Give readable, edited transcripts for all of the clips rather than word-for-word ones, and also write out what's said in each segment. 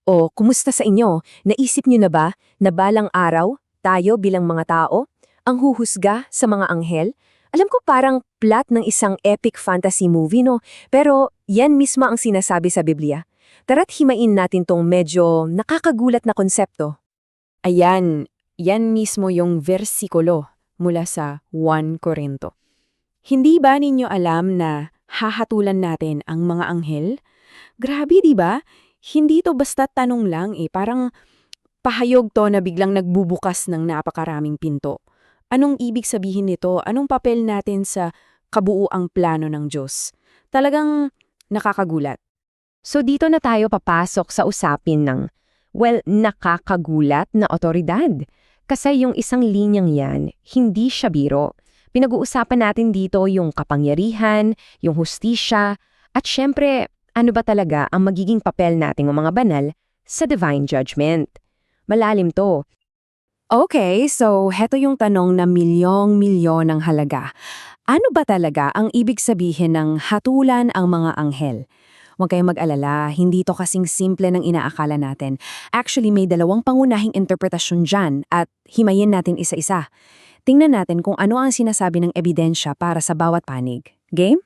O kumusta sa inyo? Naisip niyo na ba na balang araw, tayo bilang mga tao, ang huhusga sa mga anghel? Alam ko parang plot ng isang epic fantasy movie, no? Pero yan mismo ang sinasabi sa Biblia. Tara't himain natin tong medyo nakakagulat na konsepto. Ayan, yan mismo yung versikulo mula sa 1 Korinto. Hindi ba ninyo alam na hahatulan natin ang mga anghel? Grabe, di ba? Hindi to basta tanong lang parang pahayog to na biglang nagbubukas ng napakaraming pinto. Anong ibig sabihin nito? Anong papel natin sa kabuuang plano ng Diyos? Talagang nakakagulat. So dito na tayo papasok sa usapin ng, nakakagulat na otoridad. Kasi yung isang linyang yan, hindi siya biro. Pinag-uusapan natin dito yung kapangyarihan, yung hustisya, at syempre, ano ba talaga ang magiging papel nating mga banal sa divine judgment. Malalim to. Okay, so heto yung tanong na milyong-milyon ng halaga. Ano ba talaga ang ibig sabihin ng hatulan ang mga anghel? Huwag kayong mag-alala, hindi to kasing simple ng inaakala natin. Actually, may dalawang pangunahing interpretasyon dyan at himayin natin isa-isa. Tingnan natin kung ano ang sinasabi ng ebidensya para sa bawat panig. Game?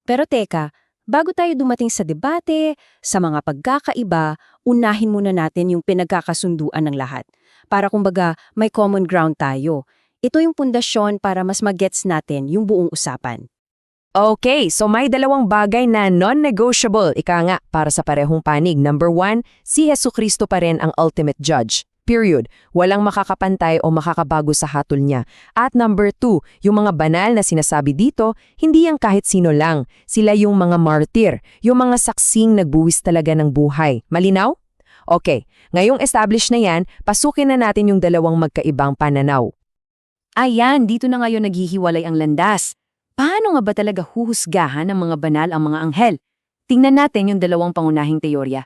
Pero teka, bago tayo dumating sa debate, sa mga pagkakaiba, unahin muna natin yung pinagkakasunduan ng lahat. Para kumbaga, may common ground tayo. Ito yung pundasyon para mas mag-gets natin yung buong usapan. Okay, so may dalawang bagay na non-negotiable, nga, para sa parehong panig. Number 1, si Hesukristo pa rin ang ultimate judge. Period. Walang makakapantay o makakabago sa hatol niya. At number 2, yung mga banal na sinasabi dito, hindi yang kahit sino lang. Sila yung mga martyr, yung mga saksing nagbuwis talaga ng buhay. Malinaw? Okay, ngayong established na yan, pasukin na natin yung dalawang magkaibang pananaw. Ayan, dito na ngayon naghihiwalay ang landas. Paano nga ba talaga huhusgahan ng mga banal ang mga anghel? Tingnan natin yung dalawang pangunahing teorya.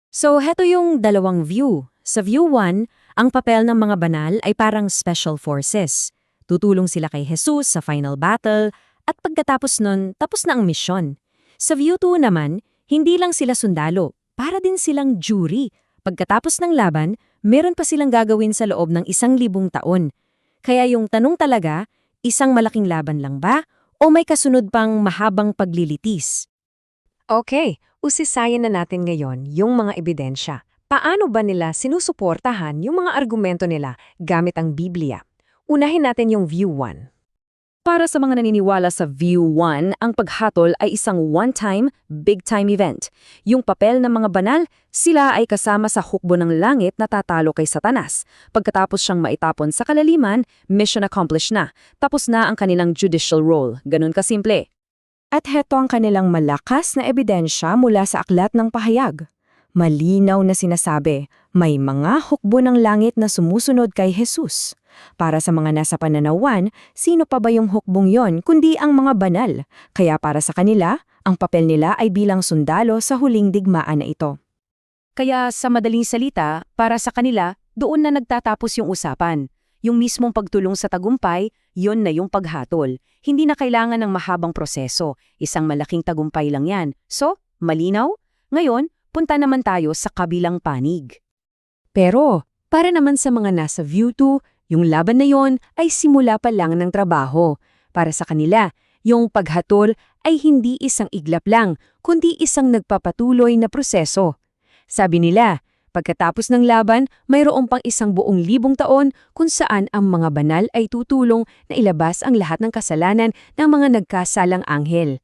So, heto yung dalawang view. Sa view 1, ang papel ng mga banal ay parang special forces. Tutulong sila kay Jesus sa final battle at pagkatapos nun, tapos na ang misyon. Sa view 2 naman, hindi lang sila sundalo, para din silang jury. Pagkatapos ng laban, meron pa silang gagawin sa loob ng 1,000 taon. Kaya yung tanong talaga, isang malaking laban lang ba o may kasunod pang mahabang paglilitis? Okay, usisayan na natin ngayon yung mga ebidensya. Paano ba nila sinusuportahan yung mga argumento nila gamit ang Biblia? Unahin natin yung view 1. Para sa mga naniniwala sa view 1, ang paghatol ay isang one-time, big-time event. Yung papel ng mga banal, sila ay kasama sa hukbo ng langit na tatalo kay Satanas. Pagkatapos siyang maitapon sa kalaliman, mission accomplished na. Tapos na ang kanilang judicial role. Ganun kasimple. At heto ang kanilang malakas na ebidensya mula sa aklat ng pahayag. Malinaw na sinasabi, may mga hukbo ng langit na sumusunod kay Jesus. Para sa mga nasa pananawan, sino pa ba yung hukbong yon kundi ang mga banal? Kaya para sa kanila, ang papel nila ay bilang sundalo sa huling digmaan na ito. Kaya sa madaling salita, para sa kanila, doon na nagtatapos yung usapan. Yung mismong pagtulong sa tagumpay, yon na yung paghatol. Hindi na kailangan ng mahabang proseso. Isang malaking tagumpay lang yan. So, malinaw? Ngayon, punta naman tayo sa kabilang panig. Pero, para naman sa mga nasa view 2, yung laban na yon ay simula pa lang ng trabaho. Para sa kanila, yung paghatol ay hindi isang iglap lang, kundi isang nagpapatuloy na proseso. Sabi nila, pagkatapos ng laban, mayroong pang 1,000 taon kung saan ang mga banal ay tutulong na ilabas ang lahat ng kasalanan ng mga nagkasalang anghel.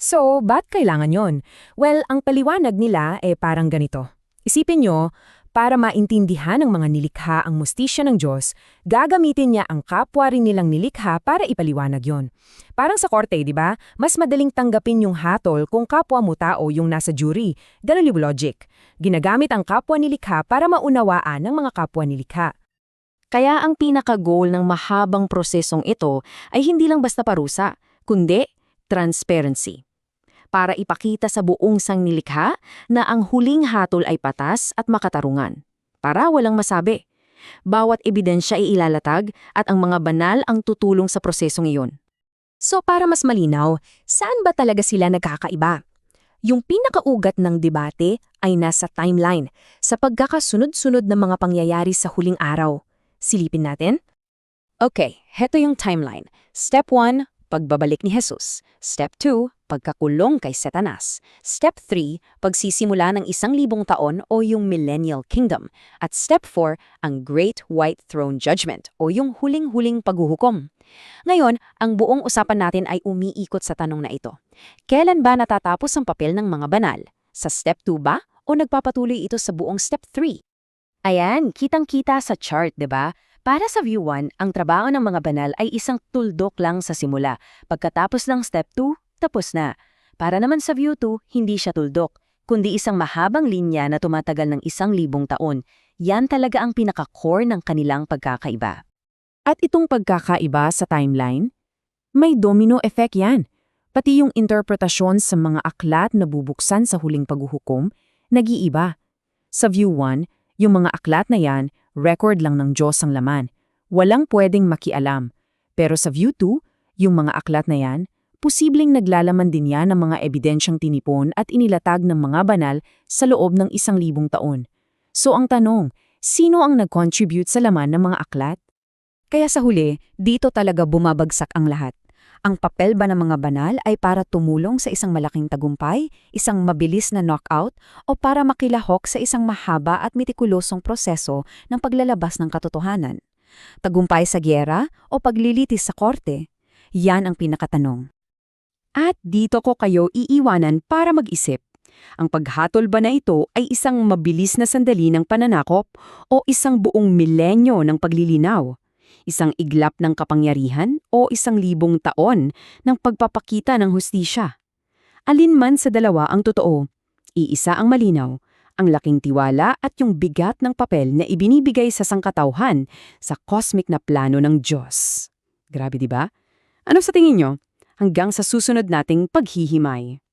So, ba't kailangan yon? Well, ang paliwanag nila parang ganito. Isipin nyo, para maintindihan ng mga nilikha ang mustisya ng Diyos, gagamitin niya ang kapwa rin nilang nilikha para ipaliwanag yon. Parang sa korte, di ba? Mas madaling tanggapin yung hatol kung kapwa mo tao yung nasa jury. Ganun yung logic. Ginagamit ang kapwa nilikha para maunawaan ng mga kapwa nilikha. Kaya ang pinaka-goal ng mahabang prosesong ito ay hindi lang basta parusa, kundi transparency. Para ipakita sa buong sangnilikha na ang huling hatol ay patas at makatarungan. Para walang masabi. Bawat ebidensya ay ilalatag at ang mga banal ang tutulong sa prosesong iyon. So para mas malinaw, saan ba talaga sila nagkakaiba? Yung pinakaugat ng debate ay nasa timeline, sa pagkakasunod-sunod ng mga pangyayari sa huling araw. Silipin natin. Okay, heto yung timeline. Step 1, pagbabalik ni Jesus. Step 2, pagkakulong kay Satanas. Step 3, pagsisimula ng 1,000 taon o yung Millennial Kingdom. At Step 4, ang Great White Throne Judgment o yung huling-huling paghuhukom. Ngayon, ang buong usapan natin ay umiikot sa tanong na ito. Kailan ba natatapos ang papel ng mga banal? Sa Step 2 ba o nagpapatuloy ito sa buong Step 3? Ayan, kitang-kita sa chart, 'di ba? Para sa View 1, ang trabaho ng mga banal ay isang tuldok lang sa simula. Pagkatapos ng Step 2, tapos na. Para naman sa View 2, hindi siya tuldok, kundi isang mahabang linya na tumatagal ng 1,000 taon. Yan talaga ang pinaka-core ng kanilang pagkakaiba. At itong pagkakaiba sa timeline, may domino effect yan. Pati yung interpretasyon sa mga aklat na bubuksan sa huling paghuhukom, nag-iiba. Sa View 1, yung mga aklat na yan, record lang ng Diyos ang laman. Walang pwedeng makialam. Pero sa View 2, yung mga aklat na yan, posibleng naglalaman din yan ng mga ebidensyang tinipon at inilatag ng mga banal sa loob ng 1,000 taon. So ang tanong, sino ang nag-contribute sa laman ng mga aklat? Kaya sa huli, dito talaga bumabagsak ang lahat. Ang papel ba ng mga banal ay para tumulong sa isang malaking tagumpay, isang mabilis na knockout, o para makilahok sa isang mahaba at metikulosong proseso ng paglalabas ng katotohanan? Tagumpay sa gyera o paglilitis sa korte? Yan ang pinakatanong. At dito ko kayo iiwanan para mag-isip. Ang paghatol ba na ito ay isang mabilis na sandali ng pananakop o isang buong milenyo ng paglilinaw? Isang iglap ng kapangyarihan o 1,000 taon ng pagpapakita ng hustisya? Alin man sa dalawa ang totoo, iisa ang malinaw, ang laking tiwala at yung bigat ng papel na ibinibigay sa sangkatauhan sa cosmic na plano ng Diyos. Grabe, di ba? Ano sa tingin nyo? Hanggang sa susunod nating paghihimay.